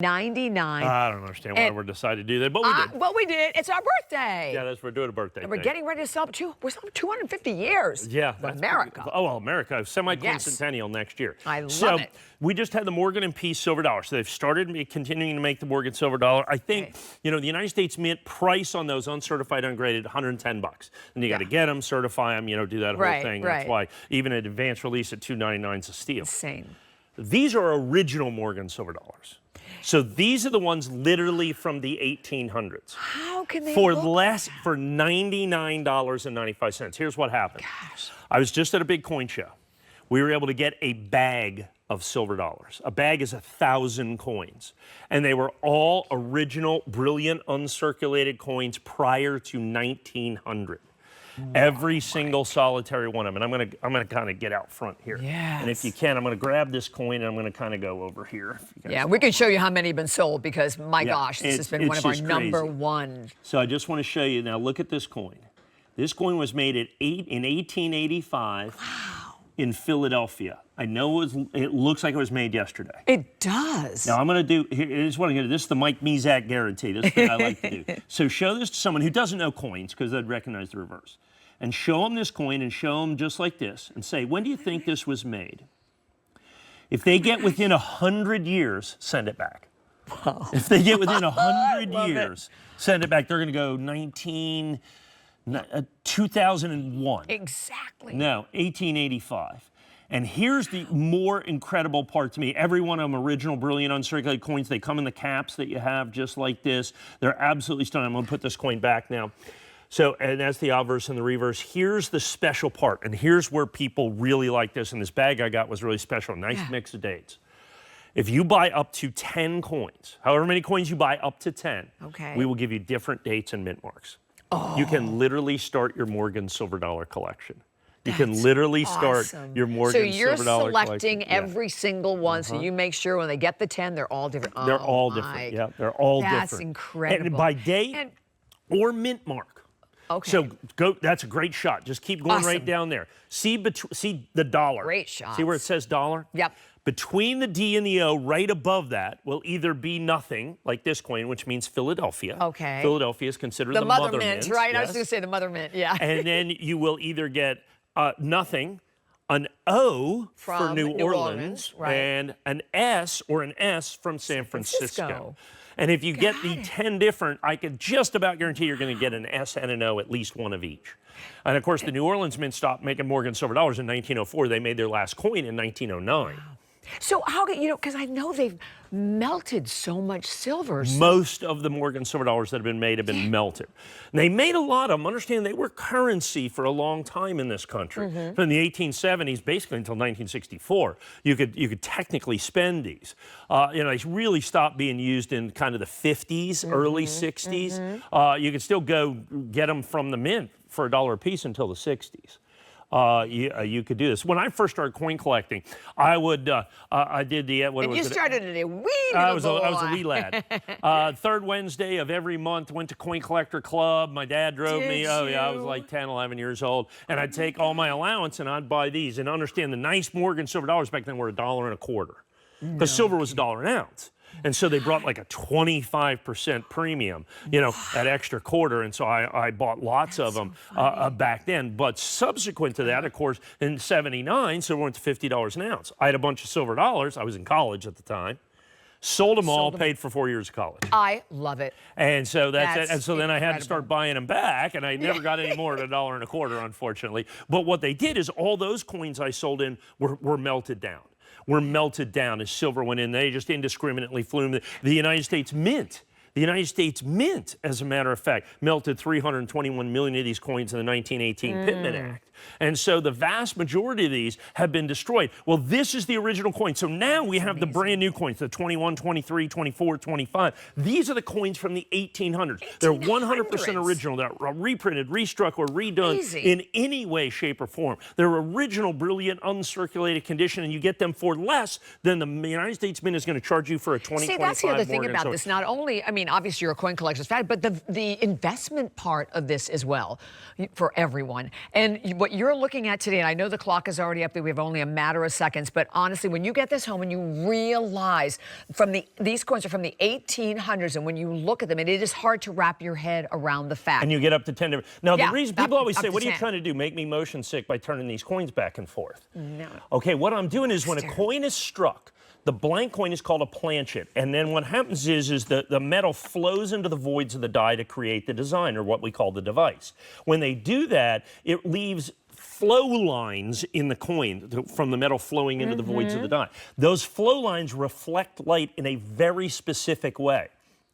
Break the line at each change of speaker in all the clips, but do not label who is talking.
99.
I don't understand why we're decided to do that, but we did.
Well, we did. It's our birthday.
Yeah, we're doing a birthday
And we're
thing.
getting ready to celebrate. We're celebrating 250 years.
Yeah,
of America.
Oh, well, America, semi-quincentennial next year.
I love it.
We just had the Morgan and Peace silver dollar. So they've started continuing to make the Morgan silver dollar. I think, you know, the United States Mint price on those uncertified, ungraded, $110. And you got to get them, certify them, you know, do that whole thing. That's why even an advanced release at $299 is a steal.
Insane.
These are original Morgan silver dollars. So these are the ones literally from the 1800s.
How can they
for
look
less
like that?
for $99.95. Here's what happened.
Gosh.
I was just at a big coin show. We were able to get a bag of silver dollars. A bag is 1,000 coins. And they were all original, brilliant, uncirculated coins prior to 1900. Every single solitary one of them. And I'm gonna kind of get out front here.
Yes.
And if you can, I'm gonna grab this coin and I'm gonna kind of go over here.
Yeah, we can show you how many have been sold because, my gosh, this has been one of our number one.
So I just want to show you, now look at this coin. This coin was made in 1885 in Philadelphia. I know it looks like it was made yesterday.
It does.
Now I'm going to do, here's what I'm going to do. This is the Mike Mezak guarantee. This is what I like to do. So show this to someone who doesn't know coins because they'd recognize the reverse. And show them this coin and show them just like this and say, when do you think this was made? If they get within 100 years, send it back.
Wow.
If they get within 100 years, send it back. They're going to go 2001.
Exactly.
No, 1885. And here's the more incredible part to me. Every one of them original, brilliant, uncirculated coins. They come in the caps that you have just like this. They're absolutely stunning. I'm going to put this coin back now. So, and that's the obverse and the reverse. Here's the special part, and here's where people really like this, and this bag I got was really special. Nice mix of dates. If you buy up to 10 coins, however many coins you buy up to 10, we will give you different dates and mint marks. Oh. You can literally start your Morgan silver dollar collection. You can literally start your Morgan silver dollar collection.
So you're selecting every single one, so you make sure when they get the 10, they're all different.
They're all different, yeah. They're all different.
That's incredible.
And by date or mint mark.
Okay.
So that's a great shot. Just keep going right down there. See the dollar.
Great shot.
See where it says dollar?
Yep.
Between the D and the O, right above that, will either be nothing, like this coin, which means Philadelphia.
Okay.
Philadelphia is considered the
mother mint, right?
Yes.
I was going to say the mother mint, yeah.
And then you will either get nothing, an O for New Orleans, and an S or an S from San Francisco. And if you get the 10 different, I can just about guarantee you're going to get an S and an O, at least one of each. And of course, the New Orleans Mint stopped making Morgan silver dollars in 1904. They made their last coin in 1909. Wow.
So how can, because I know they've melted so much silver.
Most of the Morgan silver dollars that have been made have been melted. And they made a lot of them. Understand, they were currency for a long time in this country. From the 1870s, basically until 1964, you could technically spend these. They really stopped being used in kind of the 50s, early 60s. You could still go get them from the mint for $1 a piece until the 60s. You could do this. When I first started coin collecting, I did the, what was it?
You started at a wee
I was a wee lad. Third Wednesday of every month, went to Coin Collector Club. My dad drove me. Oh, yeah, I was like 10, 11 years old. And I'd take all my allowance and I'd buy these. And understand, the nice Morgan silver dollars back then were $1.25. Because silver was $1 an ounce. And so they brought like a 25% premium, that extra quarter. And so I bought lots of them back then. But subsequent to that, of course, in '79, silver went to $50 an ounce. I had a bunch of silver dollars. I was in college at the time. Sold them all, paid for 4 years of college.
I love it.
And so that's it. And so then I had to start buying them back, and I never got any more at $1.25, unfortunately. But what they did is all those coins I sold in were melted down. Were melted down as silver went in. They just indiscriminately flew them. The United States Mint. The United States Mint, as a matter of fact, melted 321 million of these coins in the 1918 Pittman Act. And so the vast majority of these have been destroyed. Well, this is the original coin. So now we have the brand new coins, the 21, 23, 24, 25. These are the coins from the 1800s. They're 100% original. They're reprinted, restruck, or redone in any way, shape, or form. They're original, brilliant, uncirculated condition, and you get them for less than the United States Mint is going to charge you for a 20, 25
See, that's the other thing
Morgan
about this. Not only, obviously you're a coin collector's fan, but the investment part of this as well for everyone. And what you're looking at today, and I know the clock is already up there, we have only a matter of seconds, but honestly, when you get this home and you realize these coins are from the 1800s, and when you look at them, and it is hard to wrap your head around the fact.
And you get up to 10 different. Now, the reason people always say, what are you
10.
trying to do? Make me motion sick by turning these coins back and forth.
No.
Okay, what I'm doing is when a coin is struck, the blank coin is called a planchet. And then what happens is the metal flows into the voids of the die to create the design, or what we call the device. When they do that, it leaves flow lines in the coin from the metal flowing into the voids of the die. Those flow lines reflect light in a very specific way.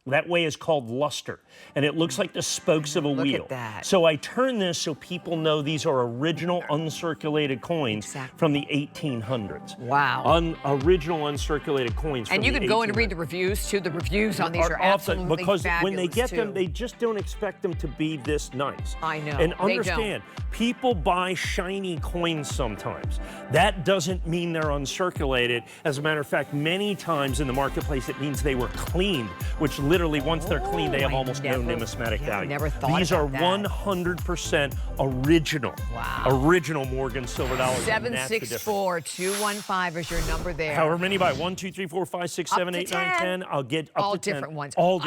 That way is called luster, and it looks like the spokes of a wheel.
Look at that.
So I turn this so people know these are original uncirculated coins from the 1800s.
Wow.
Original uncirculated coins from
And you
the
can go and read the reviews, too. The reviews on these are absolutely
because when they get
too.
them, they just don't expect them to be this nice.
I know.
And understand, people buy shiny coins sometimes. That doesn't mean they're uncirculated. As a matter of fact, many times in the marketplace, it means they were cleaned, which literally, once they're cleaned, they have almost no numismatic value.
Never thought
These are
about that.
100% original.
Wow.
Original Morgan silver dollars.
764-215 is your number there.
However many buy, 1, 2, 3, 4, 5, 6, 7, 8, 9, 10. I'll get up
all
to 10.
Different ones.
All